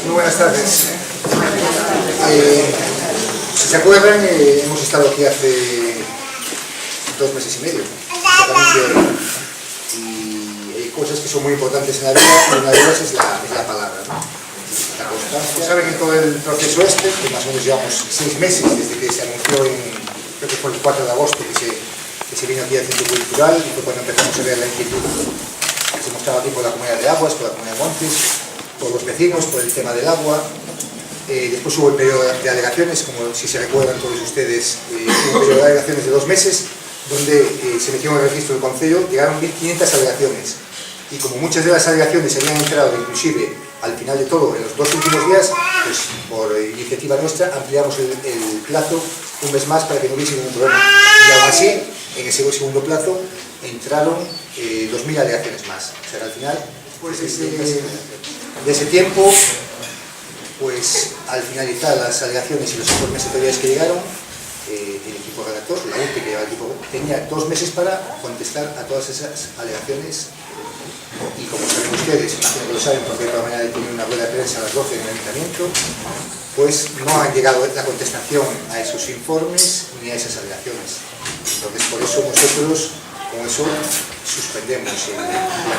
Muy buenas tardes. Si se acuerdan, hemos estado aquí hace 2 meses y medio. Y hay cosas que son muy importantes en la vida, y una de ellas es la palabra, ¿no? La constancia. Saben que todo el proceso que más o menos llevamos 6 meses desde que se anunció creo que fue el 4 de agosto que se vino aquí al Centro Cultural, y fue cuando empezamos a ver la inquietud que se mostraba aquí por la Comunidad de Aguas, por la Comunidad de Montes, por los vecinos, por el tema del agua. Después hubo el periodo de alegaciones, como si se recuerdan todos ustedes, un periodo de alegaciones de 2 meses, donde se metió en el registro del Concello, llegaron 1.500 alegaciones. Y como muchas de las alegaciones habían entrado, inclusive al final de todo, en los 2 últimos días, pues por iniciativa nuestra ampliamos el plazo un mes más para que no hubiese ningún problema. Y aún así, en ese segundo plazo, entraron 2.000 alegaciones más. O sea, al final, pues de ese tiempo, pues al finalizar las alegaciones y los informes sectoriales que llegaron, el equipo redactor, la UPE que lleva el equipo, tenía 2 meses para contestar a todas esas alegaciones. Y como saben ustedes, imagino que lo saben porque de mañana tienen una rueda de prensa a las 12 en el Ayuntamiento, pues no han llegado la contestación a esos informes ni a esas alegaciones. Entonces, por eso nosotros con eso suspendemos el plan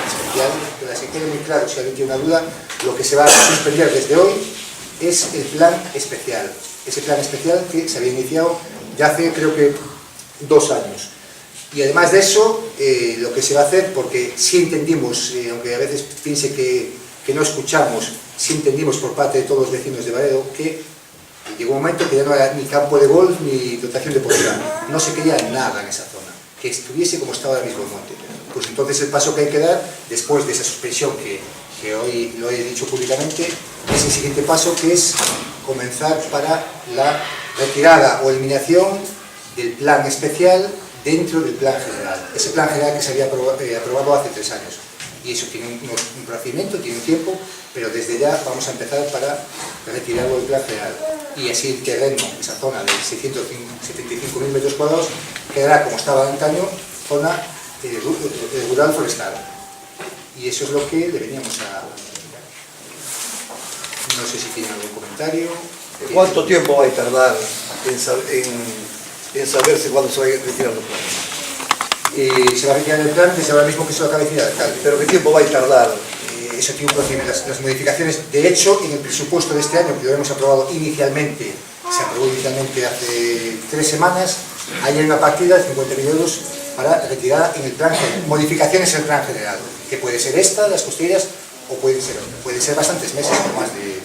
especial. Para que quede muy claro, si alguien tiene una duda, lo que se va a suspender desde hoy es el plan especial. Ese plan especial que se había iniciado ya hace, creo que, 2 años. Y además de eso, lo que se va a hacer, porque sí entendimos, aunque a veces piense que no escuchamos, sí entendimos por parte de todos los vecinos de Baredo que llegó un momento que ya no era ni campo de golf ni dotación deportiva. No se quería nada en esa zona, que estuviese como estaba ahora mismo el monte. Pues entonces el paso que hay que dar, después de esa suspensión que hoy lo he dicho públicamente, es el siguiente paso, que es comenzar para la retirada o eliminación del plan especial dentro del plan general. Ese plan general que se había aprobado hace 3 años. Y eso tiene un procedimiento, tiene un tiempo, pero desde ya vamos a empezar para retirarlo del plan general. Y así el terreno, esa zona de 675.000 metros cuadrados, quedará como estaba antaño, zona rural forestal. Y eso es lo que le veníamos a... No sé si tienen algún comentario. ¿Cuánto tiempo va a tardar en saberse cuándo se va a retirar el plan? Se va a retirar el plan desde ahora mismo que se lo acaba de decir el alcalde. ¿Pero qué tiempo va a tardar? Eso tiene un procedimiento. Las modificaciones, de hecho, en el presupuesto de este año, que lo hemos aprobado inicialmente, se aprobó inicialmente hace 3 semanas, hay una partida de 50.000 euros para retirada en el plan general, modificaciones en el plan general, que puede ser esta, las costillas, o puede ser bastantes meses, o más de...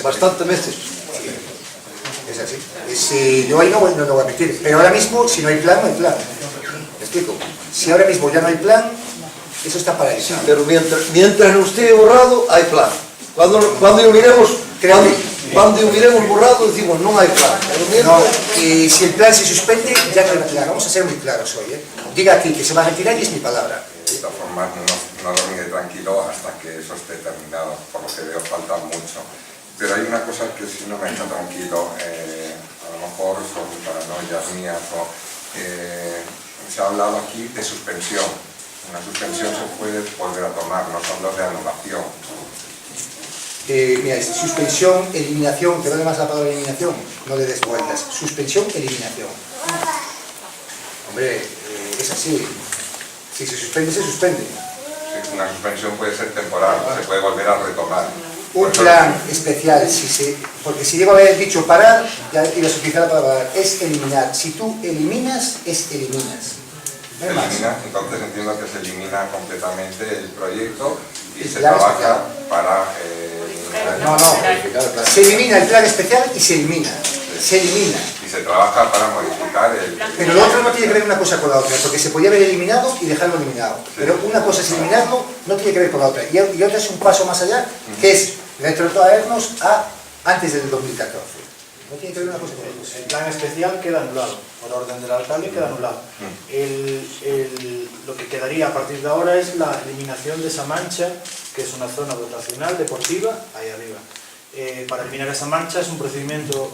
Bastantes meses. Sí, es así. Yo ahí no lo voy a meter, pero ahora mismo, si no hay plan, no hay plan. ¿Me explico? Si ahora mismo ya no hay plan, eso está paralizado. Sí, pero mientras no esté borrado, hay plan. Cuando hubiéramos borrado, decimos, no hay plan. No, y si el plan se suspende, ya no hay plan. Vamos a ser muy claros hoy. Diga aquí que se va a retirar y es mi palabra. De todas formas, no dormiré tranquilo hasta que eso esté terminado, por lo que veo falta mucho. Pero hay una cosa que sí no me deja tranquilo, a lo mejor son paranoias mías, se ha hablado aquí de suspensión. Una suspensión se puede volver a tomar, no se habla de anulación. Mira, suspensión, eliminación, que vale más la palabra eliminación, no le des vueltas. Suspensión, eliminación. Hombre, es así. Si se suspende, se suspende. Sí, una suspensión puede ser temporal, se puede volver a retomar. Un plan especial, porque si llego a haber dicho parar, ya ibas a utilizar la palabra parar, es eliminar. Si tú eliminas, es eliminas. No hay más. Entonces entiendo que se elimina completamente el proyecto y El se plan trabaja especial. para... No, se elimina el plan especial y se elimina. Se elimina. Y se trabaja para modificar el... Pero lo otro no tiene que ver una cosa con la otra, porque se podía haber eliminado y dejarlo eliminado. Pero una cosa es eliminarlo, no tiene que ver con la otra. Y otra es un paso más allá, que es retrotraernos a antes del 2014. No tiene que ver una cosa con la otra. El plan especial queda anulado, por orden del alcalde queda anulado. Lo que quedaría a partir de ahora es la eliminación de esa mancha, que es una zona dotacional deportiva, ahí arriba. Para eliminar esa mancha es un procedimiento o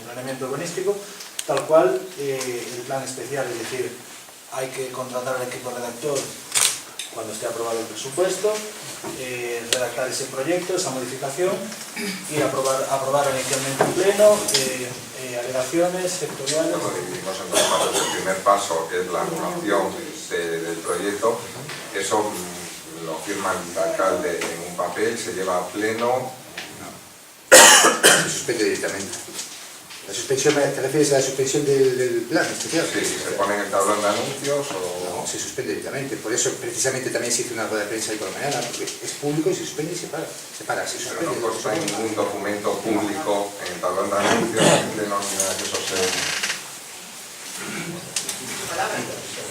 planeamiento urbanístico, tal cual el plan especial, es decir, hay que contratar al equipo redactor cuando esté aprobado el presupuesto, redactar ese proyecto, esa modificación y aprobar inicialmente en pleno, alegaciones sectoriales. Lo dividimos en dos pasos. El primer paso, que es la aprobación del proyecto, eso lo firma el alcalde en un papel, se lleva a pleno. Se suspende directamente. La suspensión, ¿te refieres a la suspensión del plan especial? Sí, se pone en el tablón de anuncios o... No, se suspende directamente. Por eso, precisamente, también se hizo una rueda de prensa ahí por la mañana, porque es público y se suspende y se para. Se Pero suspende. no consta en ningún documento público en el tablón de anuncios, en pleno, ni nada que eso se...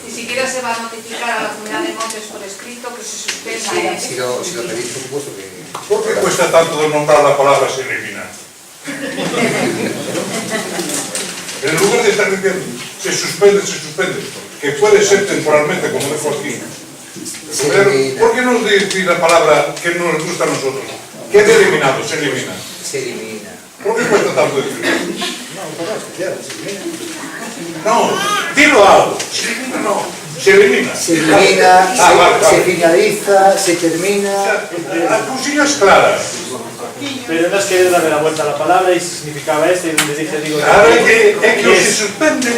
Ni siquiera se va a notificar a la comunidad de Montes por escrito que se suspenda. Si lo pedís, por supuesto que... ¿Por qué cuesta tanto desmontar la palabra se elimina? En lugar de estar diciendo se suspende, que puede ser temporalmente, como dijo aquí. Pero, ¿por qué no decir la palabra que no nos gusta a nosotros? Queda eliminado, se elimina. Se elimina. ¿Por qué cuesta tanto decirlo? No, un poco especial, se elimina. No, dilo algo. Se elimina, no. Se elimina. Se elimina, vale. se finaliza, se termina... Las cosillas claras. Pero no es que darle la vuelta a la palabra y significaba esto y le dije, digo... Claro, es que o se suspende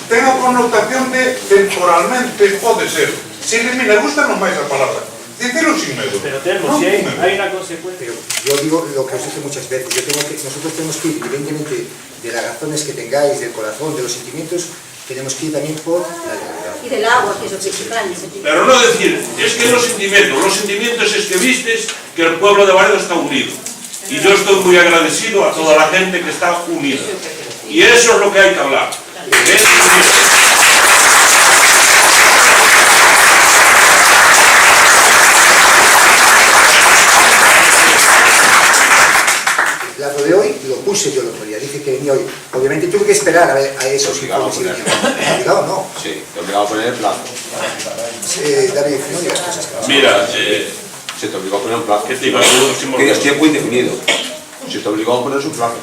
tenga connotación de temporalmente, pode ser. Se elimina, gustanos máis a palabra. Dicelo sin medo. Pero Telmo, si hay una consecuencia... Yo digo lo que os dije muchas veces, nosotros tenemos que ir, independientemente de las razones que tengáis, del corazón, de los sentimientos, tenemos que ir también por la realidad. Y del agua, que es lo principal. Pero no decir, es que los sentimientos es que vistes que el pueblo de Varedo está unido. Y yo estoy muy agradecido a toda la gente que está unida. Y eso es lo que hay que hablar. El plazo de hoy lo puse yo el otro día, dije que venía hoy. Obviamente tuve que esperar a ver a esos informes. ¿Obligado no? Sí, te obligado a poner el plazo. David, no digas cosas que no. Mira, Se te obligó a poner un plazo. ¿qué te iba a decir? Querías tiempo indefinido. Se te obligó a poner su plazo.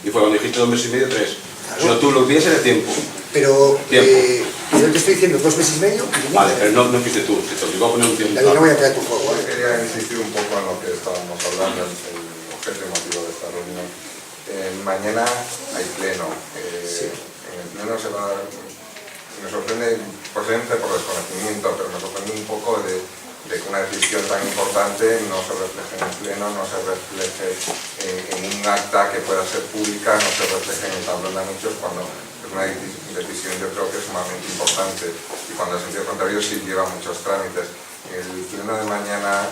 Y fue cuando dijiste 2 meses y medio, 3. Si no, tú lo pides en el tiempo. Pero Tiempo. yo te estoy diciendo 2 meses y medio. Vale, pero no fuiste tú. Se te obligó a poner un tiempo. David, no voy a entrar en tu juego. Yo quería insistir un poco en lo que estábamos hablando, el objeto y motivo de esta reunión. Mañana hay pleno. En el pleno se va a... Me sorprende, posiblemente por desconocimiento, pero me sorprende un poco de que una decisión tan importante no se refleje en el pleno, no se refleje en un acta que pueda ser pública, no se refleje en el tablón de anuncios, cuando es una decisión yo creo que es sumamente importante y cuando en sentido contrario sí lleva muchos trámites. El pleno de mañana,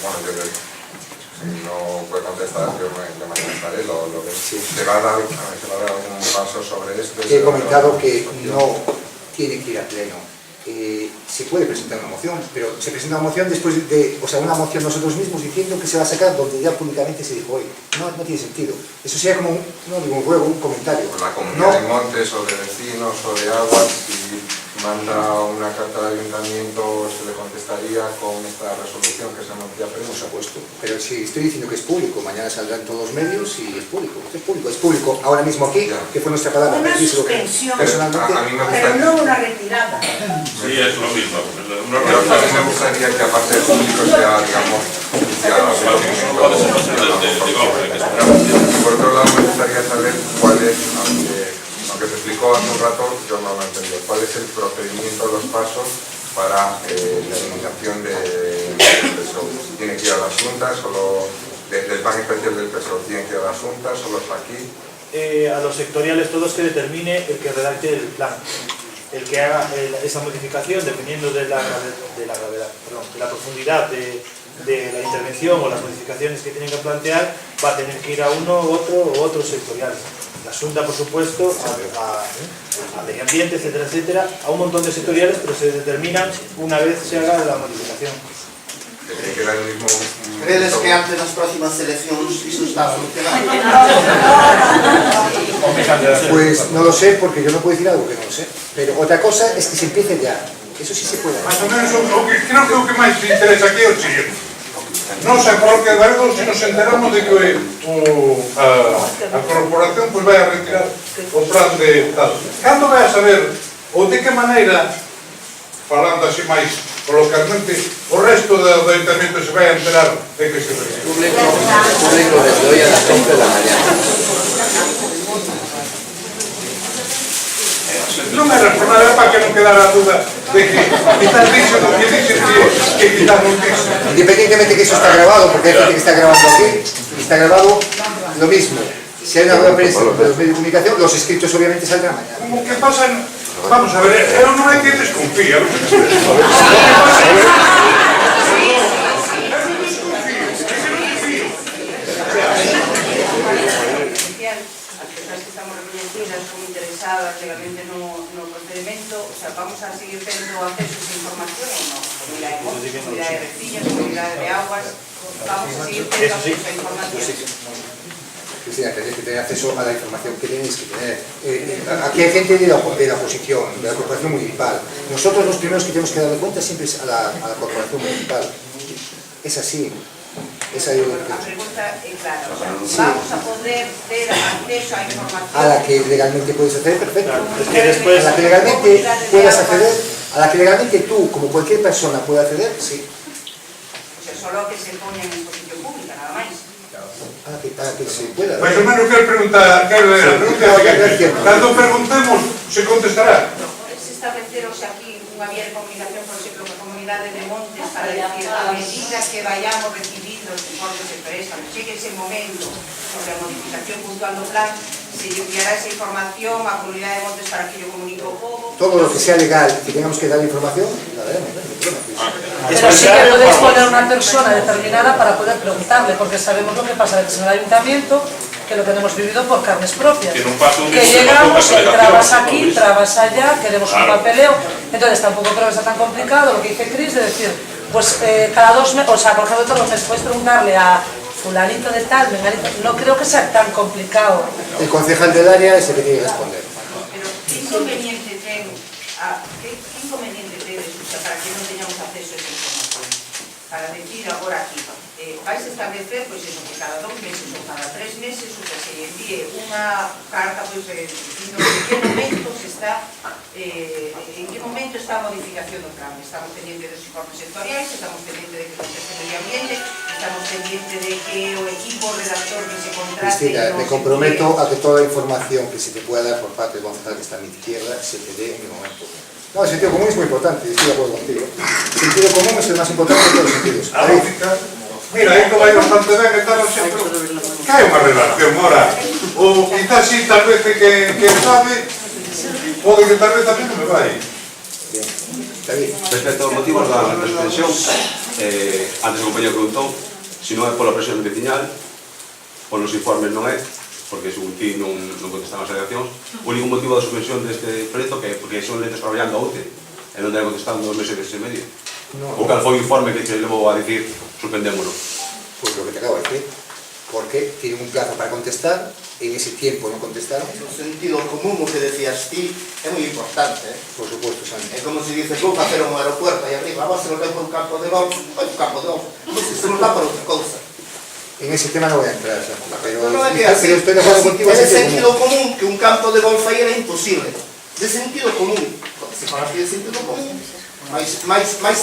bueno, yo si no puede contestar, yo de mañana estaré, lo veo. ¿Se va a dar algún paso sobre esto? He comentado que no tiene que ir a pleno. Se puede presentar una moción, pero se presenta una moción después de, o sea, una moción nosotros mismos diciendo que se va a sacar donde ya públicamente se dijo hoy. No tiene sentido. Eso sería como un juego, un comentario. La comunidad de Montes o de vecinos o de aguas, si manda una carta al ayuntamiento, se le contestaría con esta resolución que se anuncia Por prensa. supuesto. Pero si estoy diciendo que es público, mañana saldrán todos los medios y es público. Es público. Ahora mismo aquí, que fue nuestra palabra. Una Preciso, suspensión, personalmente, A mí me pero gustaría, no una retirada. Sí, es lo mismo. pero también me gustaría que aparte del público sea, digamos, por otro lado me gustaría saber cuál es, aunque se explicó hace un rato, yo no lo entendí, cuál es el procedimiento, los pasos para la eliminación del PSOE. ¿Tiene que ir a las juntas, solo del plan especial del PSOE? ¿Tiene que ir a las juntas, solo está aquí? A los sectoriales todos que determine el que redacte el plan. El que haga esa modificación, dependiendo de la profundidad de la intervención o las modificaciones que tienen que plantear, va a tener que ir a uno u otro sectorial. La Xunta, por supuesto, a medio ambiente, etcétera, etcétera, a un montón de sectoriales, pero se determinan una vez se haga la modificación. ¿Tiene que dar el mismo... ¿Crees que antes das próximas eleccións iso está solucionado? Pues no lo sé, porque yo no puedo decir algo que no lo sé. Pero otra cosa es que se empiece ya. Eso sí se puede. Más ou menos, creo que o que máis me interesa aquí é o siguiente. Non se parroquia de Varedo se nos enteramos de que a corporación pues, vai a retirar o plan de tal. Cando vai a saber, ou de que maneira, falando así máis localmente, o resto do ayuntamiento se vai a enterar de que se requiere. Público desde hoy a las 11 de la mañana. Non era por nada, para que non quedara a duda de que quizás dixo non que dixen que quizás non dixo. Independientemente que eso está grabado, porque hay gente que está grabando aquí, está grabado lo mismo. Si hay una rueda de prensa de los medios de comunicación, los escritos obviamente saldrán mañana. Como que pasan, vamos a ver, non hai que desconfía. legalmente no procedimento, o sea, vamos a seguir tendo acceso a esa información ou non? Comunidade de montes, comunidade de recillas, comunidade de aguas, vamos a seguir tendo acceso a información. Cristina, tenéis que tener acceso a la información que tenéis que tener. Aquí hay gente de la oposición, de la corporación municipal. Nosotros los primeros que tenemos que darle cuenta siempre es a la corporación municipal. Es así. Esa es la pregunta es clara, o sea, vamos a poder tener acceso a información a la que legalmente puedes acceder, perfecto. Es que después, a la que legalmente puedas acceder, a la que legalmente tú, como cualquier persona, pueda acceder, sí. O sea, solo que se pone en exposición pública, nada más. Para que se pueda. Mais o menos quero preguntar, cando preguntemos, se contestará. Se estableceronse aquí unha vía de comunicación, por exemplo, con a comunidade de montes, para decir, a medida que vayamos recibindo os informes de empresa, chegue ese momento sobre a modificación puntual do plan, se lle enviará esa información á comunidade de montes para que yo comunique o povo. Todo lo que sea legal y que tengamos que dar información, la daremos, ¿no? Pero sí que podéis poner una persona determinada para poder preguntarle, porque sabemos lo que pasa en el ayuntamiento, que lo tenemos vivido por carnes propias. Que llegamos, trabas aquí, trabas allá, queremos un papeleo, entonces tampoco creo que sea tan complicado lo que dice Cris, de decir, pues cada 2 meses, o sea, por ejemplo, todos los meses puedes preguntarle a fulanito de tal, menganito, no creo que sea tan complicado. El concejal del área es el que tiene que responder. Pero ¿qué inconveniente ten, o sea, para que non teñamos acceso a esa información? Para decir agora aquí, vais a establecer, pois eso, que cada 2 meses ou cada 3 meses o que se envíe unha carta, pois, dicindo en que momento se está, en que momento está a modificación do plan. Estamos pendientes dos informes sectoriais, estamos pendientes de que conteste medio ambiente, estamos pendientes de que o equipo redactor que se contrate... Cristina, me comprometo a que toda la información que se te pueda dar por parte del concejal que está a mi izquierda se te dé en el momento. No, el sentido común es muy importante, estoy de acuerdo contigo. El sentido común es el más importante de todos los sentidos. Mira, isto vai bastante ben, estamos sempre... Que hai unha relación, ora? O quizás si tal vez que sabe, pode que tal vez tamén non me vai. Bien, está bien. Respecto aos motivos da suspensión, antes o compañero preguntou, se non é pola presión veciñal, polos informes non é, porque según ti non contestan as alegacións, o único motivo da suspensión deste proxecto que é porque son lentes traballando a UTE e non ten contestando 2 meses e medio. O cal foi o informe que te levou a decir suspendémoslo? Pues lo que te acabo de decir, porque tiene un plazo para contestar, en ese tiempo no contestaron. El sentido común, o que decías ti, é moi importante, Por supuesto, Santi. É como se dice, vou facer un aeropuerto aí arriba, vamos a ver por un campo de golf, un campo de golf, non se nos dá por outra cousa. En ese tema no voy a entrar, Santi, pero Non é que así, estoy de acuerdo contigo. é de sentido común que un campo de golf aí era imposible. De sentido común, se fala así de sentido común, máis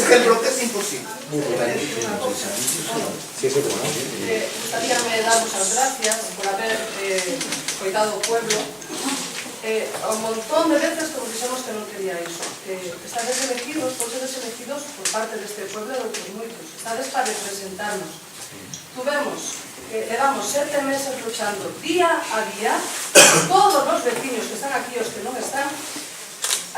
ejemplo que é imposible. Sí, sí, como no. Gustaríame daros as gracias por haber coitado o pueblo un montón de veces como dixemos que non quería iso, que estades elegidos, podes elegidos por parte deste pueblo e de outros moitos, estades para representarnos. Levamos 7 meses luchando día a día, todos os veciños que están aquí, os que non están,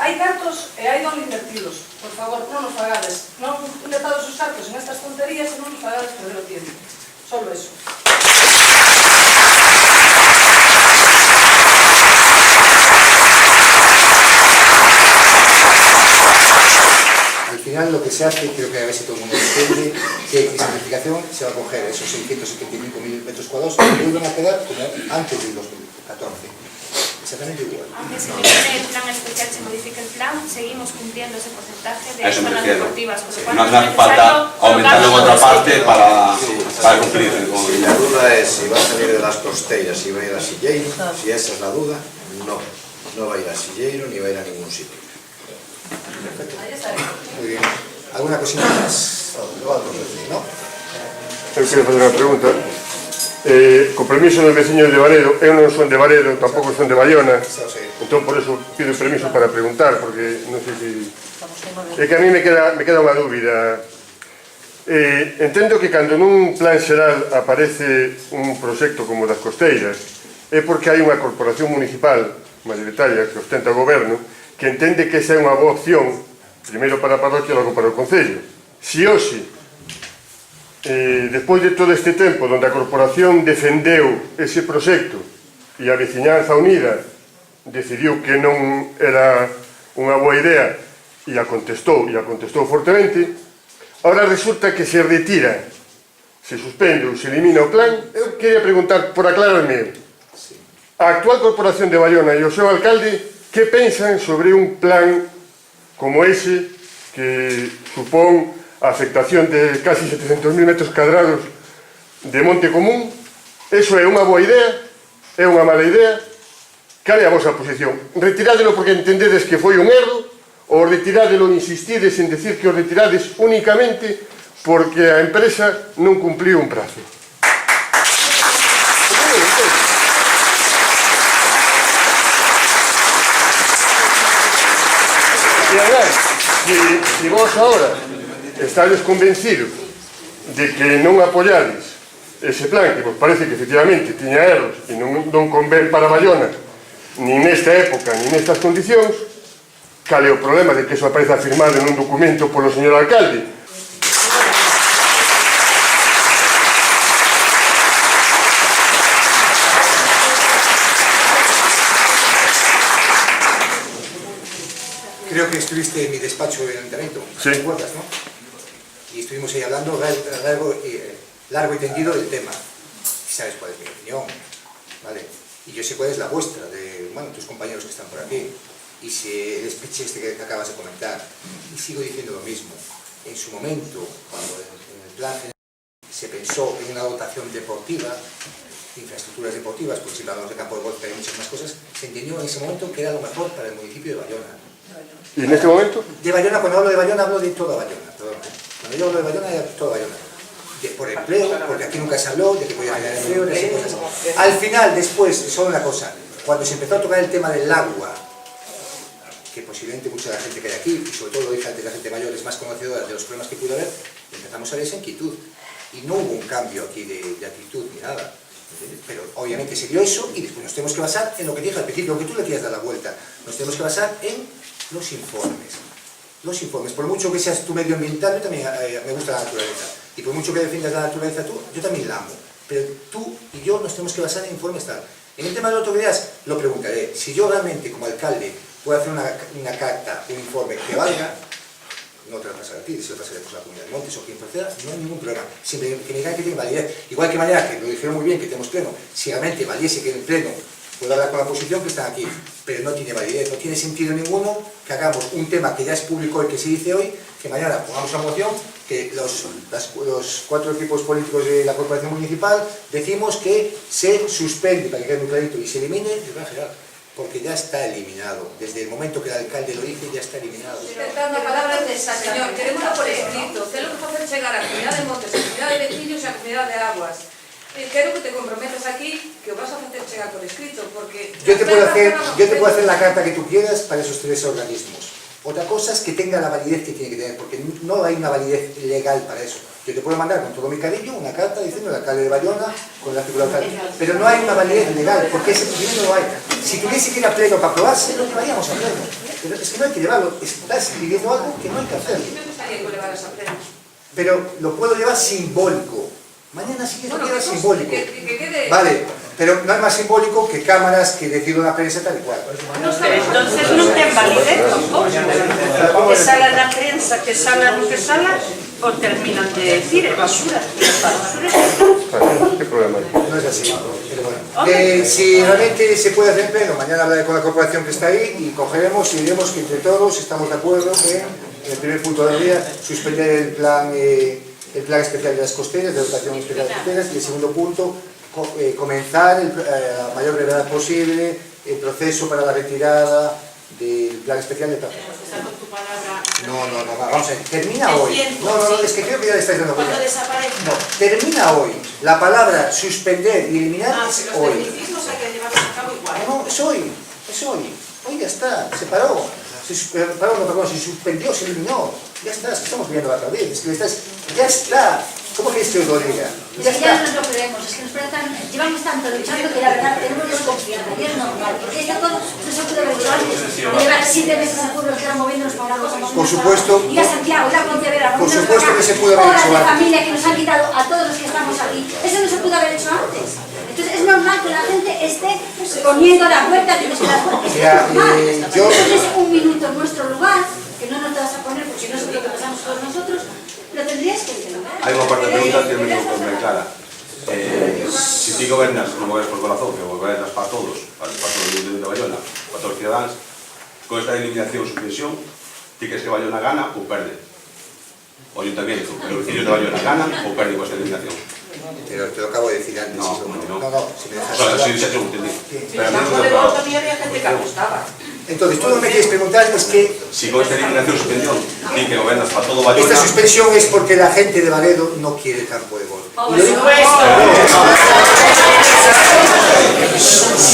hai cartos e hai don invertidos. Por favor, non nos fagades, non metades os cartos en estas tonterías e non nos fagades perder o tiempo. Solo eso. Al final lo que se hace, creo que a ver si todo el mundo entiende, que esa planificación se va a coger esos 675.000 metros cuadrados que vuelven a quedar como antes del 2014. Exactamente igual. Aunque se modifique el plan especial, se modifique el plan, seguimos cumpliendo ese porcentaje de zonas deportivas. No hace falta aumentarlo en otra parte para cumplir. Si la duda es si va a salir de las costeras, si va a ir a Silleiro, si esa es la duda, no va a ir a Silleiro ni va a ir a ningún sitio. Ahí está. Muy bien. ¿Alguna cosita más? ¿No? Eu quero fazer unha pregunta. Co permiso dos veciños de Baredo, eu non son de Baredo, tampouco son de Baiona, entón por eso pido permiso para preguntar, porque non sei se... É que a mí me queda unha dúbida. Entendo que cando nun plan xeral aparece un proxecto como das Costeiras, é porque hai unha corporación municipal mayoritaria que ostenta o goberno que entende que esa é unha boa opción, primeiro para a parroquia e logo para o concello. Si hoxe, despois de todo este tempo onde a corporación defendeu ese proxecto e a veciñanza unida decidiu que non era unha boa idea e a contestou fortemente, ahora resulta que se retira, se suspende ou se elimina o plan. Eu queria preguntar, por aclararme, a actual corporación de Baiona e o seu alcalde, que pensan sobre un plan como ese que supón a afectación de casi 700.000 metros cuadrados de monte común? Eso é unha boa idea? É unha mala idea? Cal é a vosa posición? Retirádelo porque entendedes que foi un erro, ou retirádelo e insistides en decir que o retirades únicamente porque a empresa non cumpliu un prazo? E además, se vos ahora estades convencidos de que non apoyades ese plan, que vos parece que efectivamente tiña erros e non convén para Baiona nin nesta época, nin nestas condicións, cal é o problema de que eso apareza firmado en un documento polo señor alcalde? Creo que estuviste en mi despacho en el ayuntamiento, sí. ¿Te acuerdas, no? Y estuvimos ahí hablando largo y tendido del tema. Y sabes cuál es mi opinión, ¿vale? Y yo sé cuál es la vuestra, de tus compañeros que están por aquí. Y si el speech este que acabas de comentar, y sigo diciendo lo mismo, en su momento, cuando en el plan se pensó en una dotación deportiva, infraestructuras deportivas, porque si hablamos de campo de golf hay muchas más cosas, se entendió en ese momento que era lo mejor para el municipio de Baiona. ¿Y en este momento? De Baiona, cuando hablo de Baiona, hablo de toda Baiona, perdón. Cuando yo hablo de Baiona, de toda Baiona. Por empleo, porque aquí nunca se habló de que podía generar empleo, de esas cosas. Al final, después, solo una cosa, cuando se empezó a tocar el tema del agua, que posiblemente mucha de la gente que hay aquí, y sobre todo lo dije antes, la gente mayor es más conocedora de los problemas que pudo haber, empezamos a ver esa inquietud. Y no hubo un cambio aquí de actitud ni nada. Pero obviamente se dio eso y después nos tenemos que basar en lo que dije al principio, aunque tú le quieras dar la vuelta, nos tenemos que basar en los informes. Los informes, por mucho que seas tú medioambiental, yo también me gusta la naturaleza, y por mucho que defiendas la naturaleza tú, yo también la amo, pero tú y yo nos tenemos que basar en informes tal. En el tema de la autoridad lo preguntaré, si yo realmente como alcalde puedo hacer una carta, un informe que valga, no te lo pasaré a ti, se lo pasaré por la Comunidad de Montes o quien proceda, no hay ningún problema, siempre que me digan que tiene validez, igual que mañana, que lo dijeron muy bien, que tenemos pleno, si realmente valiese que en el pleno puedo hablar con la oposición que están aquí, pero no tiene validez, no tiene sentido ninguno que hagamos un tema que ya es público y que se dice hoy, que mañana pongamos una moción, que los 4 equipos políticos de la corporación municipal decimos que se suspende, para que quede muy clarito, y se elimine el plan general, porque ya está eliminado, desde el momento que el alcalde lo dice ya está eliminado. Dando palabras de esa, señor, queremos por escrito, que é lo que facer chegar a Comunidad de Montes, a Comunidad de Veciños e a Comunidad de Aguas. Quero que te comprometas aquí que o vas a hacer chegar por escrito, porque... Yo te puedo hacer la carta que tú quieras para esos 3 organismos. Otra cosa es que tenga la validez que tiene que tener, porque no hay una validez legal para eso. Yo te puedo mandar con todo mi cariño una carta diciendo al alcalde de Baiona con la figura tal, pero no hay una validez legal, porque ese procedimiento no lo hay. Si tuviese que ir a pleno para aprobarse, lo llevaríamos a pleno. Pero es que no hay que llevarlo, estás escribiendo algo que no hay que hacer. Me gustaría que lo llevaras a pleno. Pero lo puedo llevar simbólico. Mañana sí que lo queda simbólico. Vale, pero no es más simbólico que cámaras que decida una prensa tal y cual. No, pero entonces non ten validez tampouco. Que sala na prensa, que sala no que sala, o terminan de decir, é basura. ¿Qué problema hay? No es así, pero bueno. Si realmente se puede hacer pleno, mañana hablaré con la corporación que está ahí y cogeremos y diremos que entre todos estamos de acuerdo en el primer punto del día, suspender el plan especial de las costeras, de dotación especial de las costeras, y el segundo punto, comenzar a la mayor brevedad posible el proceso para la retirada del plan especial de tráfico. No, vamos a ver, termina hoy. No, es que creo que ya le estáis dando cuenta. Cuando desaparece. No, termina hoy. La palabra suspender y eliminar es Los hoy. tecnicismos hay que llevarlos a cabo igual. No, es hoy. Hoy ya está, se paró. Se suspendió, se eliminó. Ya está, es que estamos viendo otra vez. Es que ya está. ¿Cómo queréis que os lo diga? Ya no nos lo creemos, es que llevamos tanto luchando que la verdad tenemos desconfianza y es normal, porque ya todo no se puede ver antes. Llevar 7 meses al pueblo que eran moviéndonos para una cosa. Por supuesto. Ir a Santiago, ir a Pontevedra, por supuesto que se pudo haber hecho horas de antes. familia que nos han quitado a todos los que estamos aquí. Eso no se pudo haber hecho antes. Entonces es normal que la gente esté poniendo la puerta de las puertas. Es normal. Entonces un minuto en nuestro lugar, que no nos vas a poner porque no sé lo que pasamos todos nosotros, lo tendrías que decir. Hai unha parte de pregunta que me digo moi clara. Se ti gobernas, non gobernas por corazón, que gobernas para todos, para todos os de Bayona, para todos os ciudadanos, con esta eliminación ou suspensión, ti queres que Bayona gana ou perde? O Ayuntamiento, os vecinos de Bayona ganan ou perden con esta eliminación? Pero te lo acabo de decir antes. No, si me dejas o sea, hablar. si xa te lo entendí. Pero a mí Campo non de me Volta a mí había gente que gustaba. Entonces, tú lo que me quieres preguntar es que si con esta eliminación ou suspensión, ti que gobernas para todo Bayona... esta suspensión es porque la gente de Valedo no quiere el campo de golf. Por supuesto.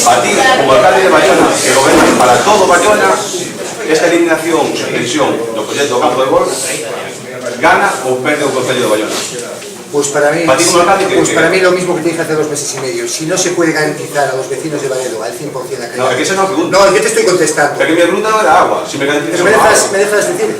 A ti, como alcalde de Bayona, que gobernas para todo Bayona, esta eliminación, suspensión do proxecto do campo de golf, gana ou perde o Concello de Bayona? Pues para mí lo mismo que te dije hace 2 meses y medio. Si no se puede garantizar a los vecinos de Valedo al 100% la calidad... No, es que esa no es pregunta. No, yo te estoy contestando. Pero que mi pregunta no era agua. Si me garantizas Pero me dejas decir,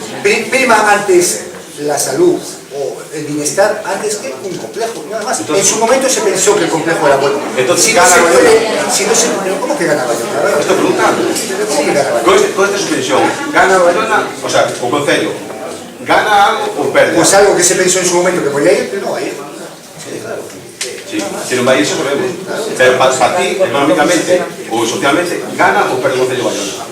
prima antes la salud o el bienestar antes que un complejo, nada más. Entonces, en su momento se pensó que el complejo era bueno. Entonces, si no se puede, pero ¿cómo que gana Bayona? Estoy preguntando. ¿Cómo que gana Bayona? Con esta suspensión, gana Bayona, o sea, o Concello, gana algo ou perde? Pues algo que se pensó en su momento que podía ir, pero no va a ir. Sí, si non vai ir, eso sabemos. Pero para ti, económicamente ou socialmente, gana ou perde o Concello de Bayona?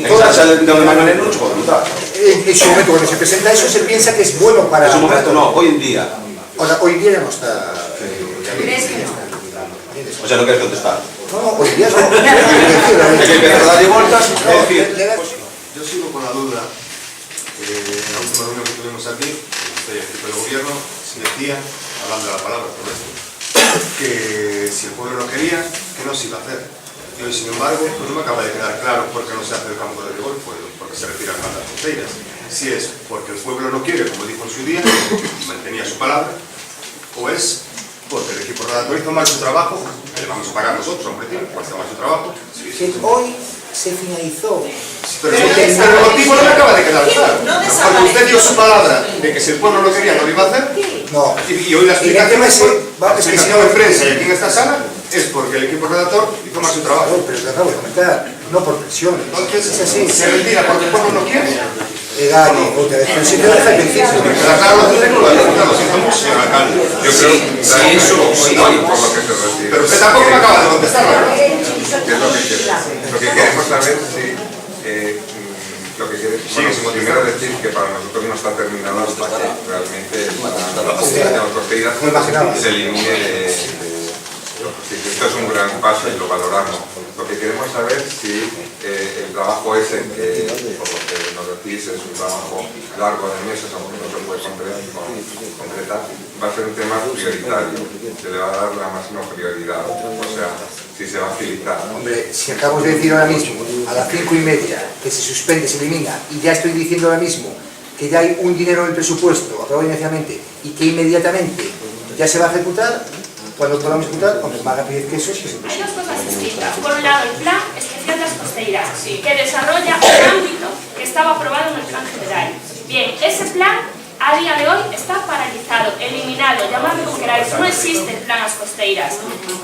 Toda esa de mañana non se pode preguntar. En su momento, cuando se presenta eso, se piensa que es bueno para... En su momento no, hoy en día. Ahora, hoy en día ya no está... O sea, no quieres contestar. No, hoy en día no. Hay que empezar a darle vueltas, es decir... Yo sigo con la duda. En la última reunión que tuvimos aquí, el equipo del gobierno se decía, hablando de la palabra, por esto, que si el pueblo no quería, que no se iba a hacer. Y hoy, sin embargo, pues no me acaba de quedar claro por qué no se hace el campo de rigor, pues porque se retiran las fronteras. Si es porque el pueblo no quiere, como dijo en su día, y mantenía su palabra, o es porque el equipo redactor hizo mal su trabajo, que le vamos a pagar nosotros, hombre, tío, pues hizo mal su trabajo. Hoy se finalizó. Pero el motivo no me acaba de quedar claro. Porque usted dio su palabra de que si el pueblo lo quería no lo iba a hacer. No. Y hoy la explicación es que si no en prensa y aquí en esta sala es porque el equipo redactor hizo mal su trabajo. No, pero te acabo de comentar, no por presiones. Entonces, es así. ¿se retira porque el pueblo no quiere? Dani, pero si te deja el principio. Pero claro, lo tengo que preguntar, lo siento mucho, señor alcalde. Yo creo que sí, por lo que se refiere. Pero usted tampoco me acaba de contestar, ¿verdad? ¿Qué es lo que quiere? Lo que queremos saber si... lo que quiere, bueno, primero decir que para nosotros no está terminado hasta que realmente la Costeira se elimine esto es un gran paso y lo valoramos. Lo que queremos saber si el trabajo ese, por lo que nos decís, es un trabajo largo de meses, aunque no se puede concretar, va a ser un tema prioritario, se le va a dar la máxima prioridad, o sea, si se va a agilizar. Hombre, si acabamos de decir ahora mismo, a las 5:30, que se suspende, se elimina, y ya estoy diciendo ahora mismo que ya hay un dinero en el presupuesto, aprobado inicialmente, y que inmediatamente ya se va a ejecutar, cuando podamos ejecutar, hombre, más rapidez que eso es que se Hay dos cosas distintas. Por un lado, el plan especial de las costeiras, que desarrolla un ámbito que estaba aprobado en el plan general. Bien, ese plan a día de hoy está paralizado, eliminado, llamadlo como queráis, no existe el plan a las costeiras.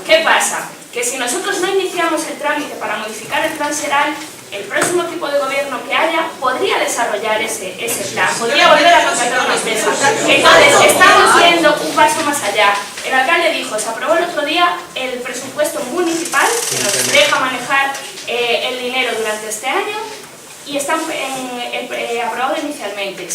¿Qué pasa? Que si nosotros no iniciamos el trámite para modificar el plan SERAL, el próximo tipo de gobierno que haya podría desarrollar ese plan, podría volver a contratar una empresa. Entonces, estamos yendo un paso más allá. El alcalde dijo, se aprobó el otro día el presupuesto municipal, que nos deja manejar el dinero durante este año, y está aprobado inicialmente.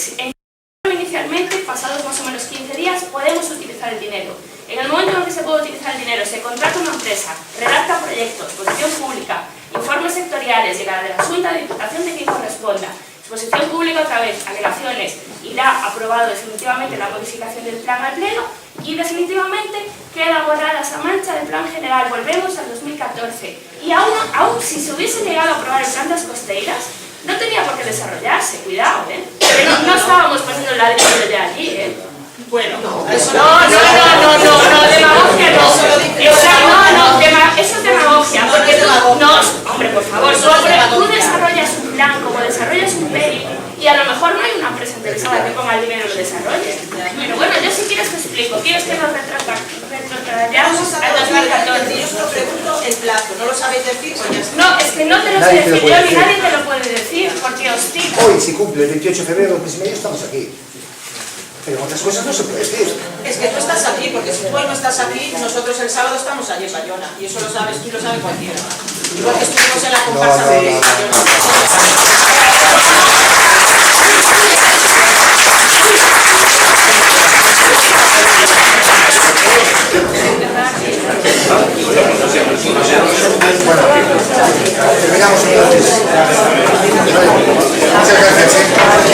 Inicialmente, pasados más o menos 15 días, podemos utilizar el dinero. En el momento en que se puede utilizar el dinero, se contrata una empresa, redacta proyectos, posición pública, informes sectoriales, llega de la Junta de Diputación de quien corresponda, exposición pública otra vez, alegaciones, irá aprobado definitivamente la modificación del plan al pleno y definitivamente queda borrada esa mancha del plan general, volvemos al 2014. Y aún si se hubiese llegado a aprobar el plan de las costeiras, no tenía por qué desarrollarse, cuidado, pero no estábamos poniendo la letra de allí, Bueno, demagogia no, eso es demagogia, porque hombre, por favor, tú desarrollas un plan como desarrollas un PERI y a lo mejor no hay una empresa interesada que ponga el dinero y lo desarrolle. Pero bueno, yo si quieres te explico, ¿quieres que nos retrocedamos al 2014? Yo os lo pregunto el plazo, ¿no lo sabéis decir? No, es que no te lo sé decir yo ni nadie te lo puede decir, porque hostia. Hoy, si cumple el 28 de febrero del mes y medio, estamos aquí. Pero otras cosas no se puede decir. Es que tú estás aquí, porque si tú hoy no estás aquí, nosotros el sábado estamos allí en Bayona. Y eso lo sabes tú y lo sabe cualquiera. Igual que estuvimos en la comparsa de Bayona. Bueno, terminamos entonces. Muchas gracias.